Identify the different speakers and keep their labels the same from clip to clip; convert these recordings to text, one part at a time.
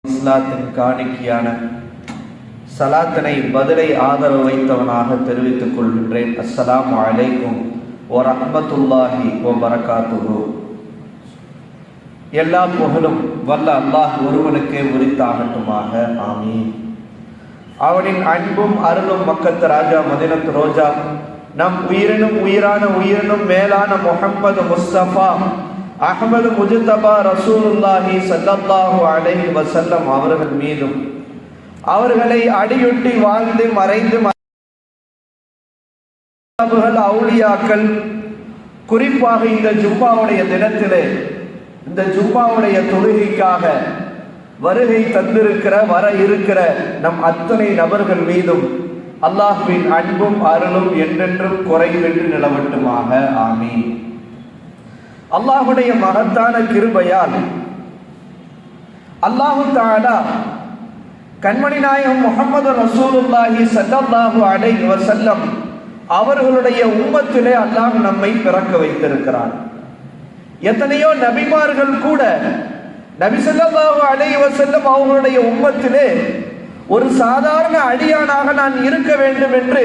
Speaker 1: இஸ்லாத்தின் காணிக்கையான சலாத்தினை பதிலை ஆதரவு வைத்தவனாக தெரிவித்துக் கொள்கின்றேன். அஸ்ஸலாமு அலைக்கும் வரஹ்மத்துல்லாஹி வபரகாத்துஹு. எல்லா புகழும் வல்ல அல்லாஹ் ஒருவனுக்கே உரித்தாகட்டுமாக. ஆமீன். அவனின் அன்பும் அருளும் மக்கத்து ராஜா மதீனத்து ரோஜா நம் உயிரினும் உயிரான உயிரினும் மேலான முஹம்மது முஸ்தபா அஹ்மது முஜ்தபா ரசூலுல்லாஹி ஸல்லல்லாஹு அலைஹி வஸல்லம் அவர்கள் மீதும் அவர்களை அடியொட்டி வாழ்ந்து மறைந்து அவுலியாக்கள் குறிப்பாக இந்த ஜும்மாவுடைய தினத்திலே இந்த ஜும்மாவுடைய தொழுகைக்காக வருகை தந்திருக்கிற வர இருக்கிற நம் அத்தனை நபர்கள் மீதும் அல்லாஹ்வின் அன்பும் அருளும் என்றென்றும் குறைவின்றி நிலவட்டுமாக. ஆமீன். அல்லாஹுடைய மகத்தான கிருபையால் அல்லாஹு தஆலா கண்மணி நாயகம் முஹம்மது ரசூலுல்லாஹி ஸல்லல்லாஹு அலைஹி வஸல்லம் அவர்களுடைய உம்மத்திலே அல்லாஹ் நம்மை பிறக்க வைத்திருக்கிறான். எத்தனையோ நபிமார்கள் கூட நபி ஸல்லல்லாஹு அலைஹி வஸல்லம் அவர்களுடைய உம்மத்திலே ஒரு சாதாரண அடியானாக நான் இருக்க வேண்டும் என்று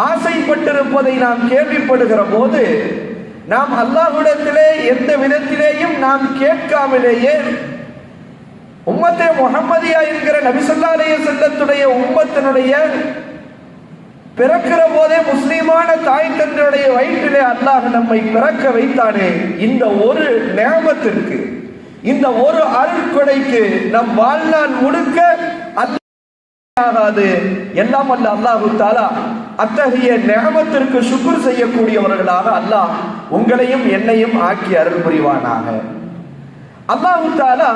Speaker 1: ஆசைப்பட்டிருப்பதை நாம் கேள்விப்படுகிற போது நாம் அல்லாஹ்விடத்திலே எந்த விதத்திலேயும் நாம் கேட்காமலேயே உம்மத்தே முஹம்மதியா என்கிற நபி ஸல்லல்லாஹு அலைஹி வஸல்லத்துடைய உம்மத்தினுடைய பிறக்கிற போதே முஸ்லிமான தாய் தந்தையுடைய வயிற்றிலே அல்லாஹ் நம்மை பிறக்க வைத்தானே, இந்த ஒரு நியமத்திற்கு இந்த ஒரு அருட்கொடைக்கு நம் வாழ்நாள் முழுக்க ஆகாது. எல்லாம் அல்ல அல்லாஹு தஆலா அத்தகைய நியமத்திற்கு சுக்ர் செய்யக்கூடியவர்களாக அல்லாஹ் உங்களையும் என்னையும் ஆக்கி அருள் புரிவானாக. அல்லாஹு தஆலா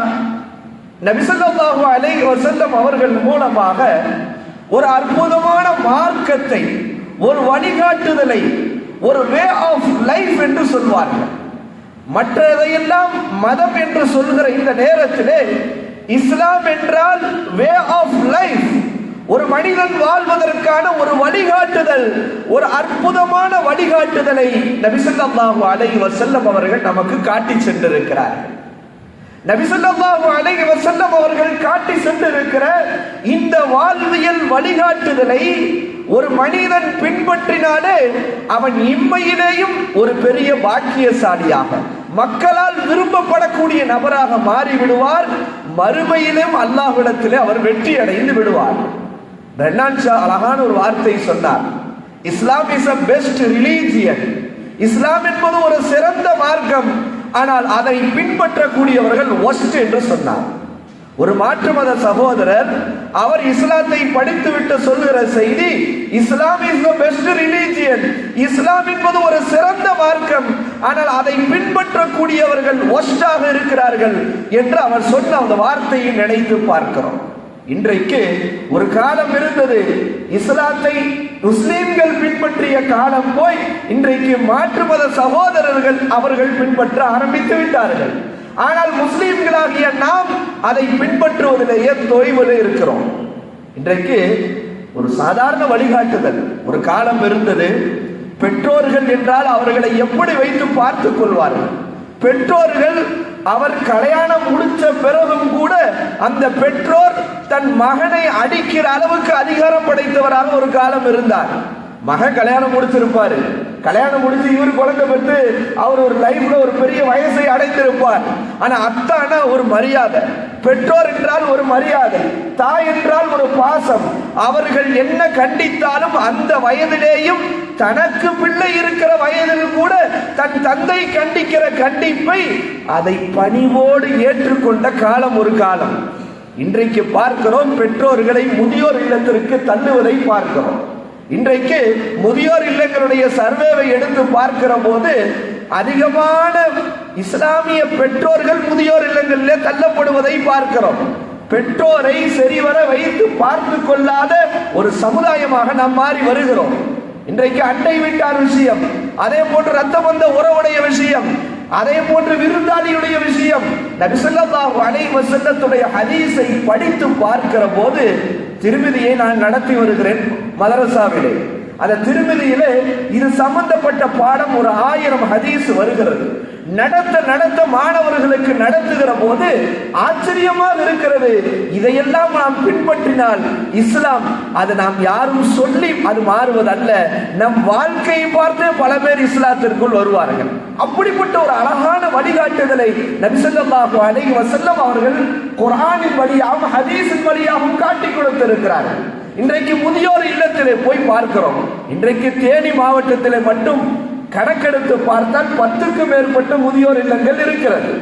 Speaker 1: நபி ஸல்லல்லாஹு அலைஹி வஸல்லம் அவர்கள் மூலமாக ஒரு அற்புதமான மார்க்கத்தை, ஒரு வழிகாட்டுதலை, ஒரு வே ஆஃப் லைஃப் என்று சொல்வார்கள். மற்றதையெல்லாம் மதம் என்று சொல்கிற இந்த நேரத்திலே இஸ்லாம் என்றால் வே ஆஃப் லைஃப், ஒரு மனிதன் வாழ்வதற்கான ஒரு வழிகாட்டுதல், ஒரு அற்புதமான வழிகாட்டுதலை நபி ஸல்லல்லாஹு அலைஹி வஸல்லம் அவர்கள் நமக்கு காட்டி சென்றிருக்கிறார்கள். நபி ஸல்லல்லாஹு அலைஹி வஸல்லம் அவர்கள் காட்டி சென்றிருக்கிற இந்த வாழ்வியல் வழிகாட்டுதலை ஒரு மனிதன் பின்பற்றினாலே அவன் இம்மையிலேயும் ஒரு பெரிய பாக்கியசாலியாக, மக்களால் விரும்பப்படக்கூடிய நபராக மாறிவிடுவார். மறுமையிலும் அல்லாஹ்விடத்திலே அவர் வெற்றி அடைந்து விடுவார். ரென்னான் ஷா அழகான ஒரு வார்த்தை சொன்னார், இஸ்லாம் இஸ் a பெஸ்ட் ரிலீஜியன். இஸ்லாம் என்பது ஒரு சிறந்த மார்க்கம், ஆனால் அதை பின்பற்றக்கூடியவர்கள் ஒஸ்ட் என்று சொன்னார். ஒரு மாற்று மத சகோதரர் அவர் இஸ்லாத்தை படித்துவிட்டு சொல்லுகிற செய்தி, இஸ்லாம் இஸ் the பெஸ்ட் ரிலீஜியன். இஸ்லாம் என்பது ஒரு சிறந்த மார்க்கம், ஆனால் அதை பின்பற்றக்கூடியவர்கள் ஒஸ்டாக இருக்கிறார்கள் என்று அவர் சொன்ன அந்த வார்த்தையை நினைத்து பார்க்கிறோம். இன்றைக்கு ஒரு காலம் இருந்தது, இஸ்லாத்தை முஸ்லிம்கள் பின்பற்றிய காலம் போய் இன்றைக்கு மாற்று மத சகோதரர்கள் அவர்கள் பின்பற்ற ஆரம்பித்து விட்டார்கள். ஆனால் முஸ்லிம்களாகிய நாம் அதை பின்பற்றுவதிலேயே தொய்வில் இருக்கிறோம். இன்றைக்கு ஒரு சாதாரண வழிகாட்டுதல், ஒரு காலம் இருந்தது, பெற்றோர்கள் என்றால் அவர்களை எப்படி வைத்து பார்த்துக் கொள்வார்கள். பெற்றோர்கள் அவர் கல்யாணம் முடிச்ச பிறகும் கூட அந்த பெற்றோர் தன் மகனை அடிக்கிற அளவுக்கு அதிகாரம் படைத்தவராக ஒரு காலம் இருந்தார். மகன் கல்யாணம் முடிச்சிருப்பாரு, கல்யாணம் முடிச்சு இவர் குழந்தை பெற்று அவர் ஒரு லைஃப்ல ஒரு பெரிய வயசை அடைந்திருப்பார். ஆனா அத்தான ஒரு மரியாதை, பெற்றோர் என்றால் ஒரு மரியாதை, தாய் என்றால் ஒரு பாசம். அவர்கள் என்ன கண்டித்தாலும் அந்த வயதிலேயும் தனக்கு பிள்ளை இருக்கிற வயதில் கூட தன் தந்தை கண்டிக்கிற கண்டிப்பை அதை பணிவோடு ஏற்றுக்கொண்ட காலம் ஒரு காலம். இன்றைக்கு பார்க்கிறோம், பெற்றோர்களை முதியோர் இல்லத்திற்கு தள்ளுவதை பார்க்கிறோம். இன்றைக்கு முதியோர் இல்லங்களுடைய சர்வேவை எடுத்து பார்க்கிற போது அதிகமான இஸ்லாமிய பெற்றோர்கள் முதியோர் இல்லங்களிலே தள்ளப்படுவதை பார்க்கிறோம். பெற்றோரை சரிவர வைத்து பார்த்து கொள்ளாத ஒரு சமுதாயமாக நாம் மாறி வருகிறோம். இன்றைக்கு அண்டை வீட்டார் விஷயம், அதே போன்று ரத்த பந்த உறவுடைய விஷயம், அதே போன்று விருந்தாளியுடைய விஷயம், நபி ஸல்லல்லாஹு அலைஹி வஸல்லத்துடைய ஹதீஸை படித்து பார்க்கிற போது, திருமதியை நான் நடத்தி வருகிறேன் மதரசாவிலே, அந்த திருமதியிலே இது சம்பந்தப்பட்ட பாடம் ஒரு 1000 ஹதீஸ் வருகிறது. நடத்த மாணவர்களுக்கு நடத்துகிற போது ஆச்சரியமாக இருக்கிறது. இதையெல்லாம் நாம் பின்பற்றினால் இஸ்லாம் அது நாம் யாரும் சொல்லி அது மாறுவதல்ல, நம் வாழ்க்கையை பார்த்து பல பேர் இஸ்லாத்திற்குள் வருவார்கள். அப்படிப்பட்ட ஒரு அழகான வழிகாட்டுதலை நபி ஸல்லல்லாஹு அலைஹி வஸல்லம் அவர்கள் குர்ஆனின் வழியாகவும் ஹதீஸின் வழியாகவும் காட்டி கொடுத்திருக்கிறார்கள். இன்றைக்கு முதியோர் இல்லத்திலே போய் பார்க்கிறோம். இன்றைக்கு தேனி மாவட்டத்திலே மட்டும் கணக்கெடுத்து பார்த்தால் 10க்கும் மேற்பட்ட முதியோர் இல்லங்கள் இருக்கிறது.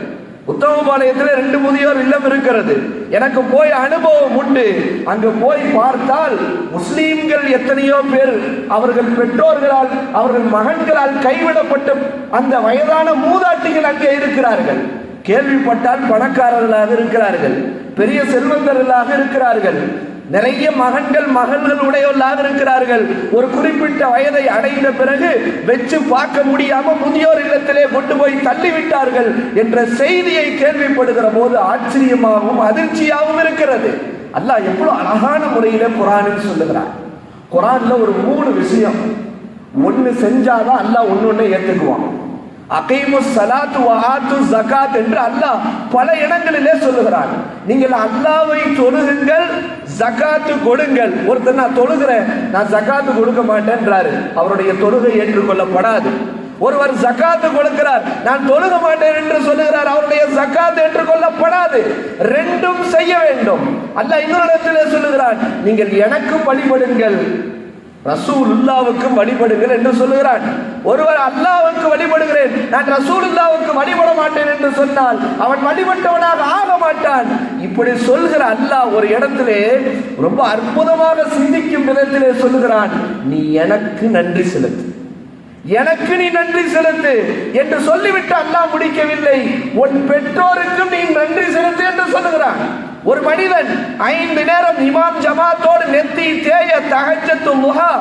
Speaker 1: உத்தமபாளையத்தில் 2 முதியோர் இல்லம் இருக்கிறது. எனக்கு போய் அனுபவம் உண்டு. அங்கு போய் பார்த்தால் முஸ்லீம்கள் எத்தனையோ பேர் அவர்கள் பெற்றோர்களால் அவர்கள் மகன்களால் கைவிடப்பட்ட அந்த வயதான மூதாட்டிகள் அங்கே இருக்கிறார்கள். கேள்விப்பட்டால் பணக்காரர்களாக இருக்கிறார்கள், பெரிய செல்வந்தர்களாக இருக்கிறார்கள், நிறைய மகள்கள் உடையவர்களாக இருக்கிறார்கள். ஒரு குறிப்பிட்ட வயதை அடைந்த பிறகு வெச்சு பார்க்க முடியாம முதியோர் இல்லத்திலே கொண்டு போய் தள்ளிவிட்டார்கள் என்ற செய்தியை கேள்விப்படுகிற போது ஆச்சரியமாகவும் அதிர்ச்சியாகவும் இருக்கிறது. அல்லாஹ் எவ்வளவு அழகான முறையிலே குர்ஆனில் சொல்லுகிறார். குர்ஆன்ல ஒரு 3 விஷயம் ஒன்னு செஞ்சாதான் அல்லாஹ் ஒன்னொன்னு ஏத்துக்குவான். அகைமு ஸலாத்து வ ஆத்து ஸகாத் என்று அல்லாஹ் பல இடங்களிலே சொல்லுகிறான். நீங்கள் அல்லாஹ்வை தொழுகுங்கள், ஜகாத்து கொடுங்கள். ஒருத்தர் நான் தொழுகிறேன், நான் ஜகாத்து கொடுக்க மாட்டேன்றாரு, அவருடைய தொழுகை ஏற்றுக்கொள்ளப்படாது. ஒருவர் ஜகாத்து கொடுக்கிறார், நான் தொழுக மாட்டேன் என்று சொல்லுகிறார், அவருடைய ஜகாத் ஏற்றுக்கொள்ளப்படாது. ரெண்டும் செய்ய வேண்டும். அல்லாஹ் இன்னொரு இடத்திலே சொல்லுகிறான், நீங்கள் எனக்கும் வழிபடுங்கள், ரசூலுல்லாவுக்கும் வழிபடுங்கள் என்று சொல்லுகிறான். ஒருவர் அல்லாஹ்வுக்கு வழிபடுகிறேன், நான் ரசூலுல்லாவுக்கு வழிபட மாட்டேன் என்று சொன்னால் அவன் வழிபட்டவனாக ஆக மாட்டான். இப்படி சொல்கிற அல்லாஹ் ஒரு இடத்திலே ரொம்ப அற்புதமாக சிந்திக்கும் விதத்திலே சொல்லுகிறான், நீ எனக்கு நன்றி செலுத்து, எனக்கு நீ நன்றி செலுத்து என்று சொல்லிவிட்டு அல்லாஹ் முடிக்கவில்லை, உன் பெற்றோருக்கும் நீ நன்றி செலுத்து என்று சொல்லுகிறான். ஒரு மனிதன் 5 நேரம் இமாம் ஜமாத்தோடு நெத்தி தேய தஹஜ்ஜத்து லுஹா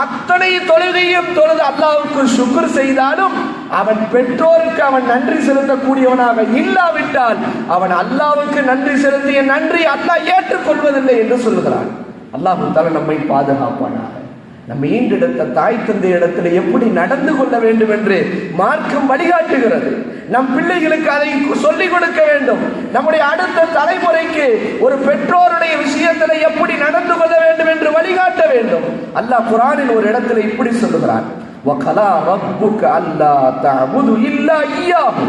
Speaker 1: அத்தனை தொழுகையும் தொழுது அல்லாஹ்வுக்கு ஷுக்ர் செய்தாலும் அவன் பெற்றோருக்கு அவன் நன்றி செலுத்தக்கூடியவனாக இல்லாவிட்டால் அவன் அல்லாஹ்வுக்கு நன்றி செலுத்திய நன்றி அல்லாஹ் ஏற்றுக்கொள்வதில்லை என்று சொல்லுகிறான். அல்லாஹ் தஆலா நம்மை பாதுகாப்பானாக. நம்ம ஈண்டெடுத்த தாய் தந்தை இடத்துல எப்படி நடந்து கொள்ள வேண்டும் என்று மார்க்கம் வழிகாட்டுகிறது. நம் பிள்ளைகளுக்கு அதை சொல்லிக் கொடுக்க வேண்டும். நம்முடைய அடுத்த தலைமுறைக்கு ஒரு பெற்றோருடைய விஷயத்தில் எப்படி நடந்து கொள்ள வேண்டும் என்று வழிகாட்ட வேண்டும். அல்லாஹ் குர்ஆனில் ஒரு இடத்துல இப்படி சொல்லுகிறான், வகலா ரப்புக அல்லா தஅபுது இல்லா இய்யாஹு.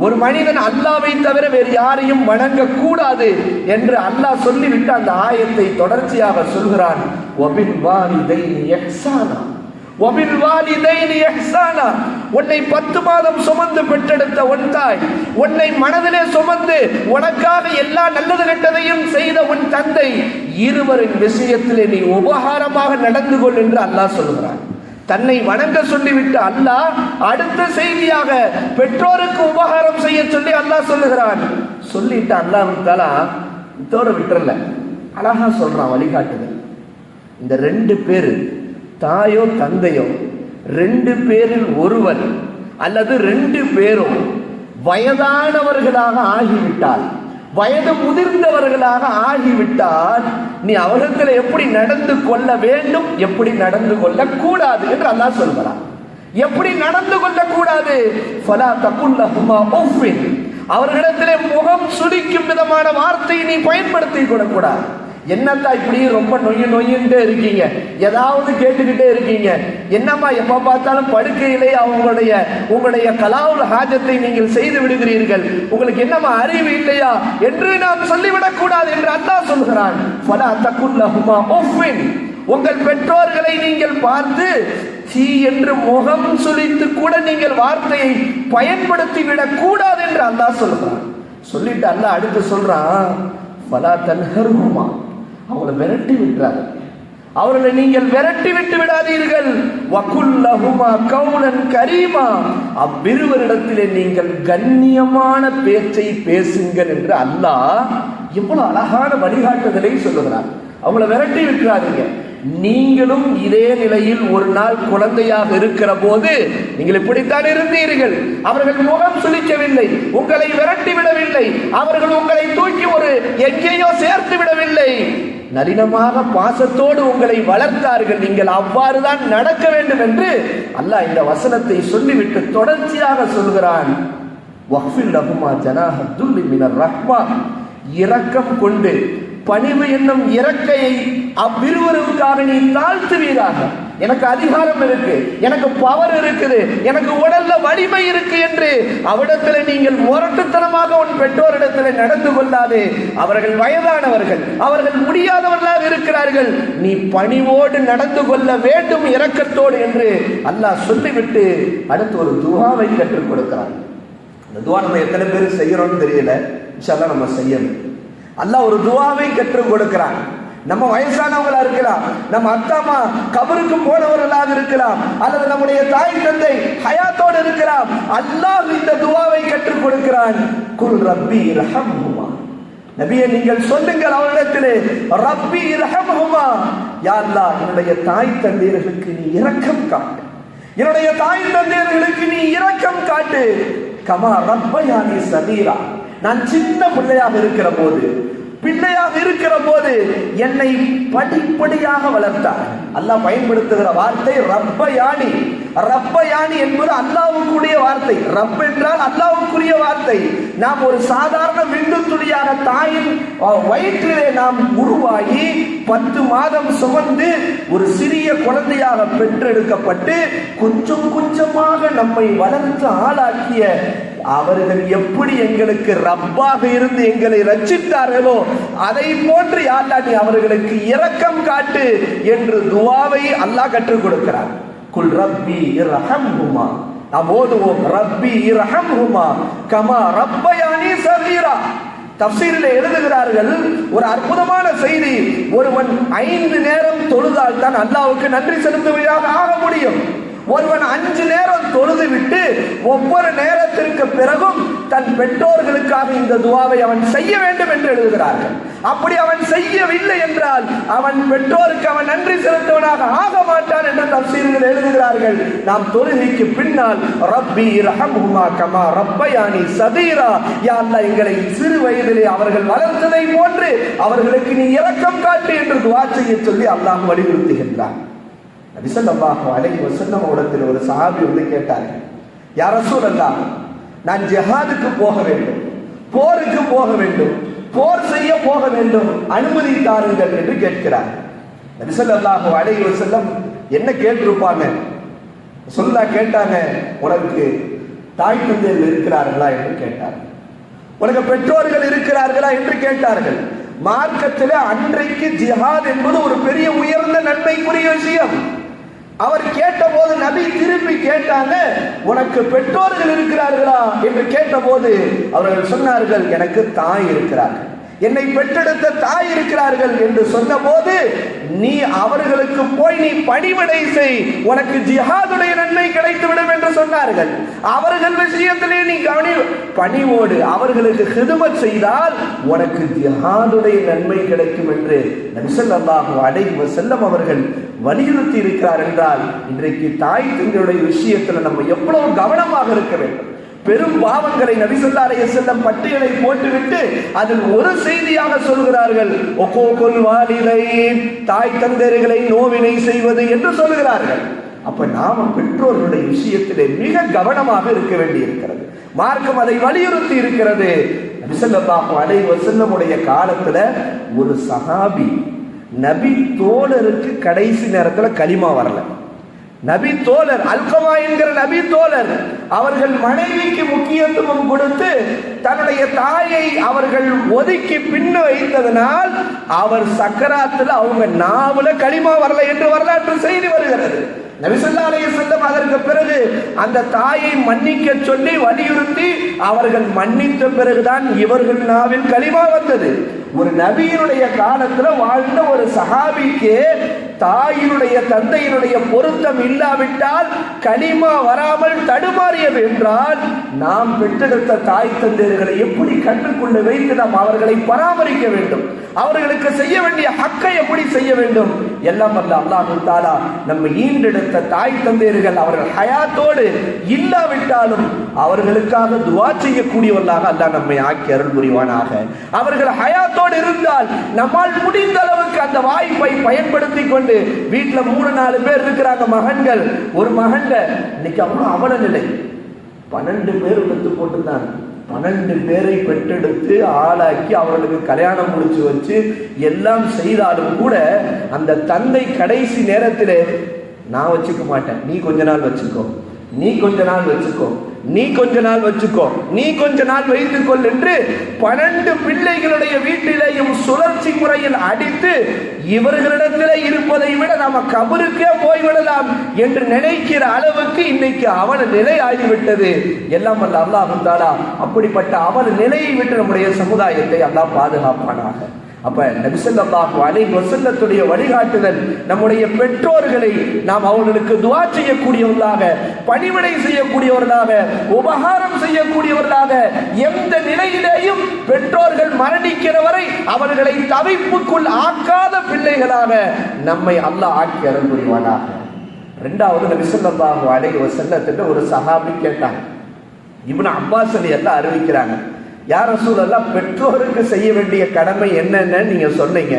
Speaker 1: ஒரு மனிதன் அல்லாஹ்வை தவிர வேறு யாரையும் வணங்க கூடாது என்று அல்லாஹ் சொல்லிவிட்டு அந்த ஆயத்தை தொடர்ச்சியாக சொல்கிறான், வபில் வாலிதைனி இஹ்சானா, வபில் வாலிதைனி இஹ்சானா. உன்னை 10 மாதம் சுமந்து பெற்றெடுத்த உன் தாய், உன்னை மனதிலே சுமந்து உனக்காக எல்லா நல்லது கெட்டதையும் செய்த உன் தந்தை, இருவரின் விஷயத்திலே நீ உபகாரமாக நடந்து கொள் என்று அல்லாஹ் சொல்கிறான். தன்னை வணங்க சொல்லிவிட்டு அல்லாஹ் அடுத்த செய்தியாக பெற்றோருக்கு உபகாரம் செய்ய சொல்லி அல்லாஹ் சொல்லுகிறான். சொல்லிட்டு அல்லாஹ் தஆலா இதோட விட்டுறல, அழகா சொல்றான் வழிகாட்டுதல். இந்த 2 பேர் தாயோ தந்தையோ 2 பேரில் ஒருவர் அல்லது 2 பேரும் வயதானவர்களாக ஆகிவிட்டால், வயது முதிர்ந்தவர்களாக ஆகிவிட்டால் நீ அவர்களிடத்தில் எப்படி நடந்து கொள்ள வேண்டும், எப்படி நடந்து கொள்ள கூடாது என்று அல்லாஹ் சொல்கிறான். எப்படி நடந்து கொள்ள கூடாது? ஃபலா தகுல் லஹுமா உஃபின். அவர்களிடத்திலே முகம் சுளிக்கும் விதமான வார்த்தையை நீ பயன்படுத்தி கூடாது. என்னத்தா இப்படி ரொம்ப நொய்யுன்ட்டே இருக்கீங்க, ஏதாவது கேட்டுக்கிட்டே இருக்கீங்க, என்னம்மா எப்ப பார்த்தாலும் படுக்கையிலே உங்களுடைய கலாவுல் ஹாஜத்தை நீங்கள் செய்து விடுகிறீர்கள், உங்களுக்கு என்னம்மா அறிவு இல்லையா என்று நாம் சொல்லிவிடக் கூடாது என்று அல்லாஹ் சொல்கிறான். ஃபலா தகுல் லஹுமா உஃபின். உங்கள் பெற்றோர்களை நீங்கள் பார்த்து சீ என்று முகம் சுளித்து கூட நீங்கள் வார்த்தையை பயன்படுத்தி விடக் கூடாது என்று அல்லாஹ் சொல்கிறான். சொல்லிட்டு அல்லாஹ் அடுத்து சொல்றான், ஃபலா தன்ஹர்ஹுமா. அவங்களை விரட்டி விட்டுறாங்க, அவர்களை நீங்கள் விரட்டி விட்டு விடாதீர்கள். வகுல் லஹுமா கௌலன் கரீமா. அவ்விருவரிடத்திலே நீங்கள் கண்ணியமான பேச்சை பேசுங்கள் என்று அல்லாஹ் எவ்வளவு அழகான வழிகாட்டுதலை சொல்லுகிறார். அவங்களை விரட்டி விட்டுறாதீங்க. நீங்களும் இதே நிலையில் ஒரு நாள் குழந்தையாக இருக்கிற போது நீங்கள் இப்படித்தான் இருந்தீர்கள். அவர்கள் முகம் சுளிக்கவில்லை, உங்களை விரட்டி விடவில்லை, அவர்கள் உங்களை தூக்கி ஒரு எங்கேயோ சேர்த்து விடவில்லை, நளினமாக பாசத்தோடு உங்களை வளர்த்தார்கள். நீங்கள் அவ்வாறுதான் நடக்க வேண்டும் என்று அல்லாஹ் இந்த வசனத்தை சொல்லிவிட்டு தொடர்ச்சியாக சொல்கிறான், வஃபிர் லஹுமா ஜனாஹ துல்லி மினர் ரஹ்மா, இரக்கம் கொண்டு பணிவு என்னும் இறக்கையை அவ்விருவருக்காக நீ தாழ்த்துவீராக. எனக்கு அதிகாரம் இருக்கு, எனக்கு பவர் இருக்குது, எனக்கு உடல்ல வலிமை இருக்கு என்று அவிடத்தில் நீங்கள் முரட்டுத்தனமாக உன் பெற்றோரிடத்தில் நடந்து கொள்ளாதே. அவர்கள் வயதானவர்கள், அவர்கள் முடியாதவர்களாக இருக்கிறார்கள், நீ பணிவோடு நடந்து கொள்ள வேண்டும் இரக்கத்தோடு என்று அல்லாஹ் சொல்லிவிட்டு அடுத்து ஒரு துஆவை கற்றுக் கொடுக்கிறார். அந்த துஆ நம்ம எத்தனை பேர் செய்யறோம்னு தெரியல, இன்ஷா அல்லாஹ் நம்ம செய்யணும். அல்லாஹ் ஒரு துஆவை கற்றுக் கொடுக்கிறான். நம்ம வயசானவங்களா இருக்கலாம், நம்ம அத்தா அம்மா கபருக்கு போனவர்களாக இருக்கலாம், அல்லது நம்முடைய தாய் தந்தை ஹயாத்தோடு இருக்கலாம். அல்லாஹ் இந்த துஆவை கற்றுக் கொடுக்கிறான். குல் ரப்பி இரஹம்ஹுமா, நபியே நீங்கள் சொல்லுங்கள் அவரிடத்திலே, ரப்பி இரஹம்ஹுமா, யா அல்லாஹ் என்னுடைய தாய் தந்தையர்களுக்கு நீ இரக்கம் காட்டு, என்னுடைய தாய் தந்தையர்களுக்கு நீ இரக்கம் காட்டு. கமா ரப்பயானி சதீரா, நான் சின்ன பிள்ளையாக இருக்கிற போது என்னை படிப்படியாக வளர்த்தார். அல்லாஹ் பயன்படுத்துகிற வார்த்தை ரப்பயானி. ரப்பயானி என்பது அல்லாஹ்வுக்குரிய வார்த்தை. ரப் என்றால் அல்லாஹ்வுக்குரிய வார்த்தை. நாம் ஒரு சாதாரண விந்து துளியான தாயின் வயிற்றிலே நாம் உருவாகி 10 மாதம் சுமந்து ஒரு சிறிய குழந்தையாக பெற்றெடுக்கப்பட்டு கொஞ்சம் கொஞ்சமாக நம்மை வளர்த்து ஆளாக்கிய அவர்கள் எப்படி எங்களுக்கு ரப்பாக இருந்து எங்களை ரட்சித்தார்களோ அதை போன்று யா அல்லாஹ் நீ அவர்களுக்கு இரக்கம் காட்டு என்று துஆவை அல்லாஹ் கற்றுக் கொடுக்கிறார். குல் ரப்பி இரஹம்ஹுமா, நாம் ஓதுவோம் ரப்பி இரஹம்ஹுமா கமா ரப்பயானி சகீரா. தஃசீரிலே எழுதுகிறார்கள், ஒரு அற்புதமான செய்தி. ஒருவன் 5 நேரம் தொழுதால் தான் அல்லாஹ்வுக்கு நன்றி செலுத்துவதாக ஆக முடியும். ஒருவன் 5 நேரம் தொழுது விட்டு ஒவ்வொரு நேரத்திற்கு பிறகும் தன் பெற்றோர்களுக்காக இந்த துஆவை அவன் செய்ய வேண்டும் என்று எழுதுகிறார்கள். அப்படி அவன் செய்யவில்லை என்றால் அவன் பெற்றோருக்கு அவன் நன்றி செலுத்துவனாக ஆக மாட்டான் என்று தஃசீரில் எழுதுகிறார்கள். நாம் தொழுகைக்கு பின்னால் ரப்பி இரஹம்ஹுமா கமா ரப்பயானி சதீரா, யா அல்லாஹ் எங்களை சிறு வயதிலே அவர்கள் வளர்த்ததை போன்று அவர்களுக்கு நீ இரக்கம் காட்டு என்று துஆ செய்ய சொல்லி அல்லாஹ் வலியுறுத்துகின்றான். நபி ஸல்லல்லாஹு அலைஹி வஸல்லம் அவரிடத்தில் ஒரு சஹாபி வந்து கேட்டார்கள், யா ரசூலல்லாஹ், நான் ஜிஹாதுக்கு போக வேண்டும், போருக்கு போக வேண்டும், போர் செய்ய போக வேண்டும், அனுமதி தாருங்கள் என்று கேட்கிறார். நபி ஸல்லல்லாஹு அலைஹி வஸல்லம் என்ன கேட்டிருப்பாங்க? கேட்டாங்க, உனக்கு தாய் தந்தையர்கள் இருக்கிறார்களா என்று கேட்டார். உனக்கு பெற்றோர்கள் இருக்கிறார்களா என்று கேட்டார்கள். மார்க்கத்தில் அன்றைக்கு ஜிஹாத் என்பது ஒரு பெரிய உயர்ந்த நன்மைக்குரிய விஷயம். அவர் கேட்டபோது நபி திருப்பி கேட்டாங்க, உனக்கு பெற்றோர்கள் இருக்கிறார்களா என்று கேட்டபோது அவர்கள் சொன்னார்கள், எனக்கு தாய் இருக்கிறார்கள், என்னை பெற்றெடுத்த தாய் இருக்கிறார்கள் என்று சொன்னபோது, நீ அவர்களுக்கு போய் நீ பணிவிடை செய், உனக்கு ஜிஹாதுடைய நன்மை கிடைத்துவிடும் என்று சொன்னார்கள். அவர்கள் விஷயத்திலே நீ பணிவோடு அவர்களுக்கு ஹிதுமத் செய்தால் உனக்கு ஜிஹாதுடைய நன்மை கிடைக்கும் என்று நபி ஸல்லல்லாஹு அலைஹி வஸல்லம் அவர்கள் வலியுறுத்தி இருக்கிறார். என்றால் இன்றைக்கு தாய் தந்தையுடைய விஷயத்தில் நம்ம எவ்வளவு கவனமாக இருக்க வேண்டும். பெரும் பாவங்களை நபி ஸல்லல்லாஹு அலைஹி வஸல்லம் பட்டியலை போட்டுவிட்டு அதில் ஒரு செய்தியாக சொல்கிறார்கள், ஒகோகுல் வாலிதைன், தாய் தந்தையர்களை நோவினை செய்வது என்று சொல்கிறார்கள். அப்ப நாம பெற்றோர்களுடைய விஷயத்திலே மிக கவனமாக இருக்க வேண்டி இருக்கிறது. மார்க்கம் அதை வலியுறுத்தி இருக்கிறது. நபி ஸல்லல்லாஹு அலைஹி வஸல்லம் உடைய காலத்துல ஒரு சஹாபி நபி தோழருக்கு கடைசி நேரத்தில் கலிமா வரல. நபி தோழர் அல்கமா என்கிற நபி தோழர் அவர்கள் மனைவிக்கு முக்கியத்துவம் கொடுத்து தன்னுடைய தாயை அவர்கள் ஒதுக்கி பின்ன வைத்ததனால் அவர் சக்கராத்தில் அவங்க நாவல கலிமா வரல என்று வரலாற்று செய்தி வருகிறது. நபி ஸல்லல்லாஹு அலைஹி வஸல்லம் அதற்கு பிறகு அந்த தாயை மன்னிக்க சொல்லி வலியுறுத்தி அவர்கள் மன்னித்த பிறகுதான் இவர்கள் நாவில் கலிமா வந்தது. ஒரு நபியினுடைய காலத்துல வாழ்ந்த ஒரு சஹாபிக்கு தாயினுடைய தந்தையினுடைய பொருத்தம் இல்லாவிட்டால் கலிமா வராமல் தடுமாறியது என்றால் நாம் பெற்றெடுத்த தாய் தந்தையர்களை எப்படி கண்டுகொண்டு வைத்து நாம் அவர்களை பராமரிக்க வேண்டும், அவர்களுக்கு செய்ய வேண்டிய ஹக்கை எப்படி செய்ய வேண்டும். எல்லாம் வல்ல அல்லாஹ் தஆலா நம்ம ஈண்டெடுத்த தாய் தந்தையர்கள் அவர்கள் ஹயாத்தோடு இல்லாவிட்டாலும் அவர்களுக்காக துஆ செய்யக்கூடியவர்களாக அல்லாஹ் நம்மை ஆக்கி அருள் புரிவானாக. அவர்கள் ஹயாத்தோடு இருந்தால் நம்மால் முடிந்த அளவுக்கு அந்த வாய்ப்பை பயன்படுத்தி கொண்டு வீட்டில் 3-4 பேர் இருக்கிறாங்க மகன்கள், ஒரு மகன் இன்னைக்கு அவ்வளவு அவல நிலை, 12 பேர் பெற்று போட்டுருந்தாங்க. 12 பேரை பெற்றெடுத்து ஆளாக்கி அவர்களுக்கு கல்யாணம் முடிச்சு வச்சு எல்லாம் செய்தாலும் கூட அந்த தந்தை கடைசி நேரத்தில் நான் வச்சுக்க மாட்டேன், நீ கொஞ்ச நாள் வச்சுக்கோ, நீ கொஞ்ச நாள் வச்சுக்கோ, நீ கொஞ்ச நாள் வச்சுக்கோ, நீ கொஞ்ச நாள் வைத்துக்கொள் என்று 12 பிள்ளைகளுடைய வீட்டிலேயும் சுழற்சி முறையில் அடித்து இவர்களிடத்திலே இருப்பதை விட நாம கபருக்கே போய்விடலாம் என்று நினைக்கிற அளவுக்கு இன்னைக்கு அவன் நிலை ஆகிவிட்டது. எல்லாம் அல்ல அல்லாஹ் தஆலா அப்படிப்பட்ட அவன் நிலையை விட்டு நம்முடைய சமுதாயத்தை அல்லாஹ் பாதுகாப்பானாக. அப்ப நபி ஸல்லல்லாஹு அலைஹி வஸல்லத்துடைய வழிகாட்டுதல் நம்முடைய பெற்றோர்களை நாம் அவர்களுக்கு துஆ செய்யக்கூடியவர்களாக, பணிவிடை செய்யக்கூடியவர்களாக, உபகாரம் செய்யக்கூடியவர்களாக, எந்த நிலையிலேயும் பெற்றோர்கள் மரணிக்கிற வரை அவர்களை தவிப்புக்குள் ஆக்காத பிள்ளைகளாக நம்மை அல்லாஹ் ஆக்கி அருள் புரிவானாக. இரண்டாவது நபி ஸல்லல்லாஹு அலைஹி வஸல்லத்திட்ட ஒரு சஹாபி கேட்டாங்க. இப்னு அப்பாஸ் எல்லாம் அறிவிக்கிறாங்க, யார் ரசூலல்லாஹ், பெற்றோருக்கு செய்ய வேண்டிய கடமை என்னன்னு நீங்க சொன்னீங்க,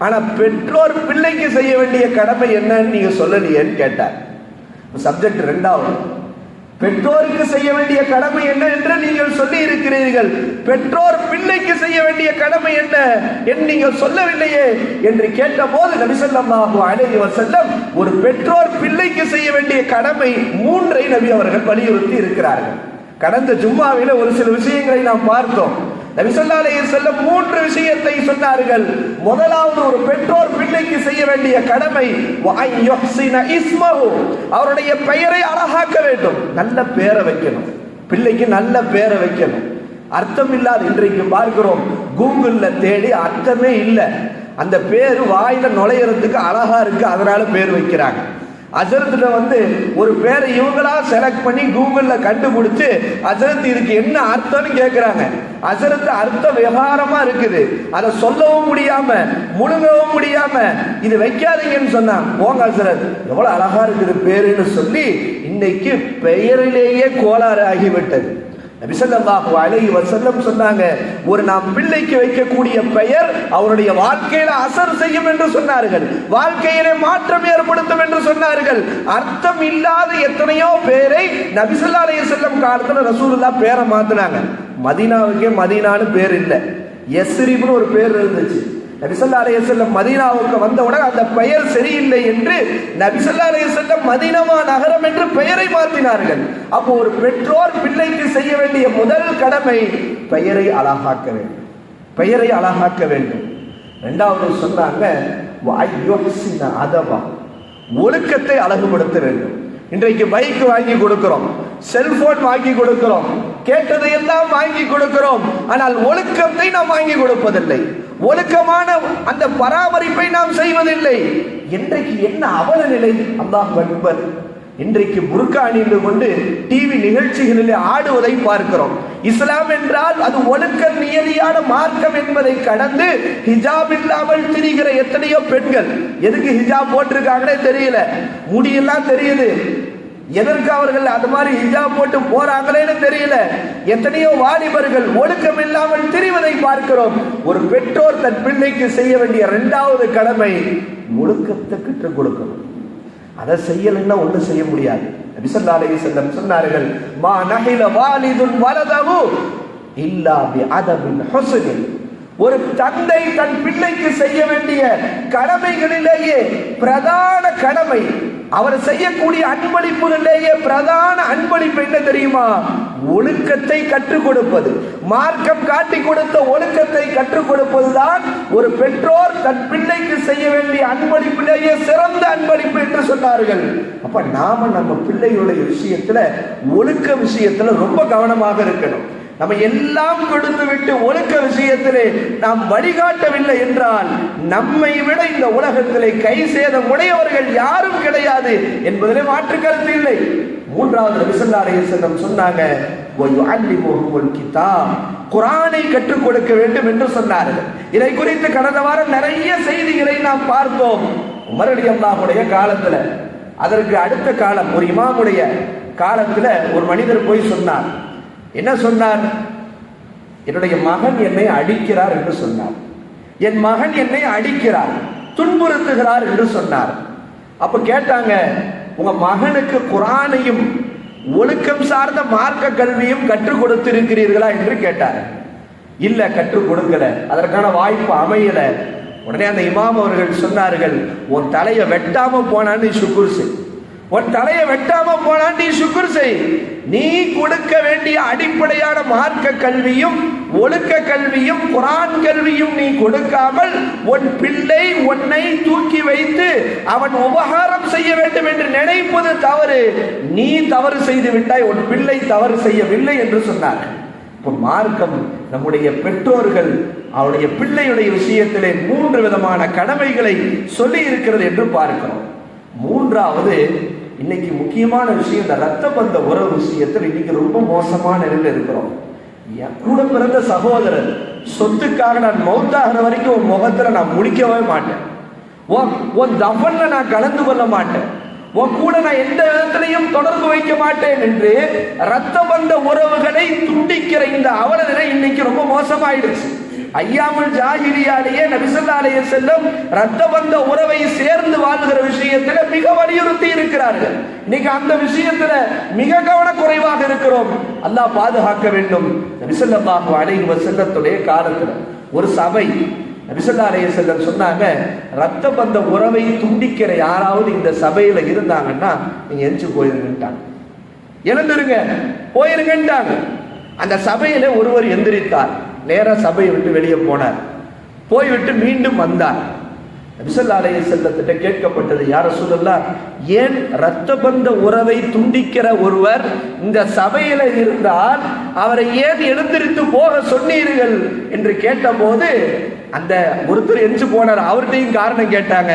Speaker 1: ஆனா பெற்றோர் பிள்ளைக்கு செய்ய வேண்டிய கடமை என்னன்னு நீங்க சொல்லலையேன்னு கேட்டார். சப்ஜெக்ட் ரெண்டாவது, பெற்றோருக்கு செய்ய வேண்டிய கடமை என்ன என்று நீங்கள் சொல்லி இருக்கிறீர்கள், பெற்றோர் பிள்ளைக்கு செய்ய வேண்டிய கடமை என்ன என்று நீங்கள் சொல்லவில்லையே என்று கேட்ட போது நபி ஸல்லல்லாஹு அலைஹி வஸல்லம் ஒரு பெற்றோர் பிள்ளைக்கு செய்ய வேண்டிய கடமை 3 நபி அவர்கள் வலியுறுத்தி இருக்கிறார்கள். கடந்த ஜும்மாவில ஒரு சில விஷயங்களை நாம் பார்த்தோம். நபி ஸல்லல்லாஹு அலைஹி வஸல்லம் 3 விஷயத்தை சொன்னார்கள். முதலாவது, ஒரு பெற்றோர் பிள்ளைக்கு செய்ய வேண்டிய கடமை அவருடைய பெயரை அழகாக்க வேண்டும், நல்ல பேரை வைக்கணும், பிள்ளைக்கு நல்ல பேரை வைக்கணும். அர்த்தம் இல்லாத இன்றைக்கு பார்க்கிறோம், கூகுள்ல தேடி அர்த்தமே இல்லை, அந்த பேரு வாயில நுழையிறதுக்கு அழகா இருக்கு அதனால பேர் வைக்கிறாங்க. அஜரத்துல ஒரு பேரை இவங்களா செலக்ட் பண்ணி கூகுள்ல கண்டுபிடிச்சு அஜரத் இதுக்கு என்ன அர்த்தம்னு கேட்கிறாங்க. அஜரத்து அர்த்த விவகாரமா இருக்குது, அதை சொல்லவும் முடியாம முழுங்கவும் முடியாம இது வைக்காதீங்கன்னு சொன்னா, போங்க அஜரத் எவ்வளவு அழகா இருக்குது பேருன்னு சொல்லி இன்னைக்கு பெயரிலேயே கோளாறு ஆகிவிட்டது. நபி ஸல்லல்லாஹு அலைஹி வஸல்லம் சொன்னாங்க, ஒரு நாம் பிள்ளைக்கு வைக்கக்கூடிய பெயர் அவருடைய வாழ்க்கையில அசர் செய்யும் என்று சொன்னார்கள், வாழ்க்கையிலே மாற்றம் ஏற்படுத்தும் என்று சொன்னார்கள். அர்த்தம் இல்லாத எத்தனையோ பேரை நபி ஸல்லல்லாஹு அலைஹி வஸல்லம் காலத்துல ரசூலுல்லாஹ் பேரை மாத்தினாங்க. மதீனாவுக்கே மதீனான்னு பேர் இல்லை, யஸ்ரிப்னு ஒரு பேர் இருந்துச்சு. நபி ஸல்லல்லாஹு அலைஹி வஸல்லம் மதீனாவுக்கு வந்தவுடன் அந்த பெயர் சரியில்லை என்று நபி ஸல்லல்லாஹு அலைஹி வஸல்லம் மதீனமா நகரம் என்று பெயரை மாற்றினார்கள். அப்போ ஒரு பெற்றோர் பிள்ளைக்கு செய்ய வேண்டிய முதல் கடமை பெயரை அழகாக்க வேண்டும், பெயரை அழகாக்க வேண்டும். இரண்டாவது சொன்னாங்க, அதவா ஒழுக்கத்தை அழகுபடுத்த வேண்டும். இன்றைக்கு பைக் வாங்கி கொடுக்கிறோம், செல்போன் வாங்கி கொடுக்கிறோம், கேட்டதையெல்லாம் வாங்கி கொடுக்கிறோம், ஆனால் ஒழுக்கத்தை நாம் வாங்கி கொடுப்பதில்லை, ஒழுக்கமான அந்த பராமரிப்பை நாம் செய்வதில்லை. இன்றைக்கு என்ன அவல நிலை, அல்லாஹ் அக்பர். இன்றைக்கு புர்கா அணிந்து கொண்டு டிவி நிகழ்ச்சிகளிலே ஆடுவதை பார்க்கிறோம். இஸ்லாம் என்றால் அது ஒழுக்க நியதியான மார்க்கம் என்பதை கடந்து ஹிஜாப் இல்லாமல் திரிகிற எத்தனையோ பெண்கள், எதுக்கு ஹிஜாப் போட்டிருக்காங்கன்னே தெரியல, முடியெல்லாம் தெரியுது, எதற்கு அவர்கள் அது மாதிரி ஹிஜாப் போட்டு போறாங்களேன்னு தெரியல. எத்தனையோ வாலிபர்கள் ஒழுக்கம் இல்லாமல் திரிவதை பார்க்கிறோம். ஒரு பெற்றோர் தன் பிள்ளைக்கு செய்ய வேண்டிய இரண்டாவது கடமை ஒழுக்கத்தை கற்றுக் கொடுக்கணும். அதை செய்யலைன்னா ஒன்றும் செய்ய முடியாது. நபி ஸல்லல்லாஹு அலைஹி வஸல்லம் சொன்னார்கள், மா நஹில வாலிதுன் வலதஹு இல்லா பி அதபின் ஹுஸ்னின். ஒரு தந்தை தன் பிள்ளைக்கு செய்ய வேண்டிய கடமைகளிலேயே பிரதான கடமை, அவர் செய்யக்கூடிய அன்பளிப்புகளிலேயே பிரதான அன்பளிப்பு என்ன தெரியுமா? ஒழுக்கத்தை கற்றுக் கொடுப்பது. மார்க்கம் காட்டி கொடுத்த ஒழுக்கத்தை கற்றுக் கொடுப்பதுதான் ஒரு பெற்றோர் தன் பிள்ளைக்கு செய்ய வேண்டிய அன்பளிப்பிலேயே சிறந்த அன்பளிப்பு என்று சொன்னார்கள். அப்ப நாம நம்ம பிள்ளைகளுடைய விஷயத்துல, ஒழுக்க விஷயத்துல ரொம்ப கவனமாக இருக்கணும். நம்ம எல்லாம் கொடுத்து விட்டு ஒழுக்க விஷயத்திலே நாம் வழிகாட்டவில்லை என்றால் நம்மை விட இந்த உலகத்திலே கை சேதம் உடையவர்கள் யாரும் கிடையாது என்பதிலே மாற்று கருத்து இல்லை. மூன்றாவது நபி ஸல்லல்லாஹு அலைஹி வஸல்லம் சொன்னாங்க, வயுஅல்லிமுஹுல் கிதாப், குர்ஆனை கற்றுக் கொடுக்க வேண்டும் என்று சொன்னார்கள். இதை குறித்து கடந்த வாரம் நிறைய செய்திகளை நாம் பார்த்தோம். உமர் ரலியல்லாஹு அன்ஹுடைய காலத்துல, அதற்கு அடுத்த காலம் ஒரு இமாமுடைய காலத்துல ஒரு மனிதர் போய் சொன்னார். என்ன சொன்னார்? என்னுடைய மகன் என்னை அடிக்கிறார் என்று சொன்னார். என் மகன் என்னை அடிக்கிறார், துன்புறுத்துகிறார் என்று சொன்னார். அப்ப கேட்டாங்க, உங்க மகனுக்கு குர்ஆனையும் ஒழுக்கம் சார்ந்த மார்க்க கல்வியும் கற்றுக் கொடுத்திருக்கிறீர்களா என்று கேட்டார். இல்ல, கற்றுக் கொடுக்கல, அதற்கான வாய்ப்பு அமையல. உடனே அந்த இமாம் அவர்கள் சொன்னார்கள், உன் தலையை வெட்டாம போனான்னு நீ சுக்குர் செய், உன் தலையை வெட்டாம போனான் நீ சுக்குர் செய். நீ கொடுக்க வேண்டிய அடிப்படையான மார்க்க கல்வியும் ஒழுக்க கல்வியும் குர்ஆன் கல்வியும் நீ கொடுக்காமல் உன் பிள்ளை உன்னை தூக்கி வைத்து அவன் உபகாரம் செய்ய வேண்டும் என்று நினைப்பது தவறு. நீ தவறு செய்து விட்டாய், உன் பிள்ளை தவறு செய்யவில்லை என்று சொன்னார். இப்போ மார்க்கம் நம்முடைய பெற்றோர்கள் அவருடைய பிள்ளையுடைய விஷயத்திலே 3 விதமான கடமைகளை சொல்லி இருக்கிறது என்று பார்க்கிறோம். மூன்றாவது, இன்னைக்கு முக்கியமான விஷயம், இந்த ரத்த பந்த உறவு விஷயத்தில் இன்னைக்கு ரொம்ப மோசமான நிலையில் இருக்கிறோம். கூட பிறந்த சகோதரர் சொத்துக்காக நான் மௌத்தாகிற வரைக்கும் உன் முகத்துல நான் முடிக்கவே மாட்டேன், உன் தஃபன்ல நான் கலந்து கொள்ள மாட்டேன், உன் கூட நான் எந்த விதத்திலையும் தொடர்பு வைக்க மாட்டேன் என்று ரத்த பந்த உறவுகளை துண்டிக்கிற இந்த அவலநிலை இன்னைக்கு ரொம்ப மோசமாயிடுச்சு. ஐயாமுல் ஜாஹிலியாலேயே நபி ஸல்லல்லாஹு அலைஹி வஸல்லம் ரத்த பந்த உறவை சேர்ந்து வாழ்கிற விஷயத்துல மிக வலியுறுத்தி இருக்கிறார்கள். இன்னைக்கு அந்த விஷயத்துல மிக கவனக்குறைவாக இருக்கிறோம். அல்லாஹ் பாதுகாக்க வேண்டும். நபி ஸல்லல்லாஹு அலைஹி வஸல்லத்துடைய காலத்துல ஒரு சபை, நபி ஸல்லல்லாஹு அலைஹி வஸல்லம் சொன்னாங்க, ரத்த பந்த உறவை துண்டிக்கிற யாராவது இந்த சபையில இருந்தாங்கன்னா நீங்க எந்திச்சு போயிருங்கன்ட்டாங்க, எழுந்துருங்க போயிருங்கன்ட்டாங்க. அந்த சபையில ஒருவர் எந்திரித்தார், நேரா சபையை விட்டு வெளியே போனார், போய்விட்டு மீண்டும் வந்தார். நபி ஸல்லல்லாஹு அலைஹி வஸல்லத்திட்ட கேட்கப்பட்டது, யா ரசூலல்லாஹ், ஏன் இரத்த பந்த உறவை துண்டிக்கிற ஒருவர் இந்த சபையில இருந்தால் அவரை ஏன் எழுந்திருத்து போக சொன்னீர்கள் என்று கேட்டபோது அந்த ஒருத்தர் எந்திச்சு போனார். அவர்கிட்டையும் காரணம் கேட்டாங்க.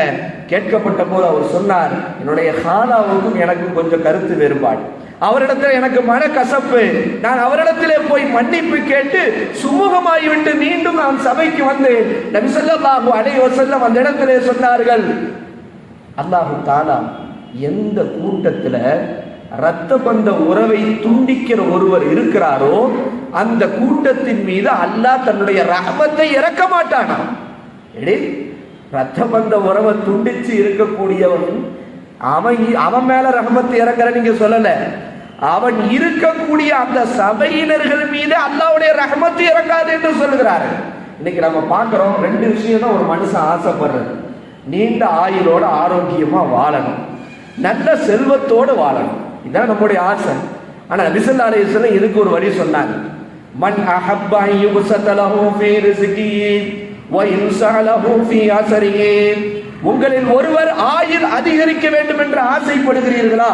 Speaker 1: கேட்கப்பட்ட போது அவர் சொன்னார், என்னுடைய ஹாலாவுக்கும் எனக்கும் கொஞ்சம் கருத்து வேறுபாடு, அவரிடத்தில் எனக்கு மன கசப்பு, நான் அவரிடத்திலே போய் மன்னிப்பு கேட்டு சுமூகமாகிவிட்டு மீண்டும் நான் சபைக்கு வந்தேன். நபி ஸல்லல்லாஹு அலைஹி வஸல்லம் அந்த இடத்திலே சொன்னார்கள், அல்லாஹ் தஆலா எந்த கூட்டத்தில் இரத்த பந்த உறவை துண்டிக்கிற ஒருவர் இருக்கிறாரோ அந்த கூட்டத்தின் மீது அல்லாஹ் தன்னுடைய ரஹமத்தை இறக்க மாட்டானா. இரத்த பந்த உறவை துண்டிச்சு இருக்கக்கூடியவன் அவன் மேல ரஹமத்து இறங்குற நீங்க சொல்லல, அவன் இருக்கக்கூடிய அந்த சபையினர்கள் மீது அல்லாஹ்வுடைய ரஹமத்து இறங்காது என்று சொல்லுகிறாரு. இன்னைக்கு நம்ம பார்க்கிறோம், 2 விஷயம் தான் ஒரு மனுஷன் ஆசைப்படுறது, நீண்ட ஆயுளோட ஆரோக்கியமா வாழணும், நல்ல செல்வத்தோடு வாழணும், இதான் நம்முடைய ஆசை. ஆனா நபி ஸல்லல்லாஹு அலைஹி வஸல்லம் இதுக்கு ஒரு வழி சொன்னாங்க, மன் அஹப்ப அன் யுபஸத லஹு ஃபீ ரிஸ்கிஹி வ இன்ஸலஹு ஃபீ அஸரிஹி, உங்களில் ஒருவர் ஆயுள் அதிகரிக்க வேண்டும் என்று ஆசைப்படுகிறீர்களா?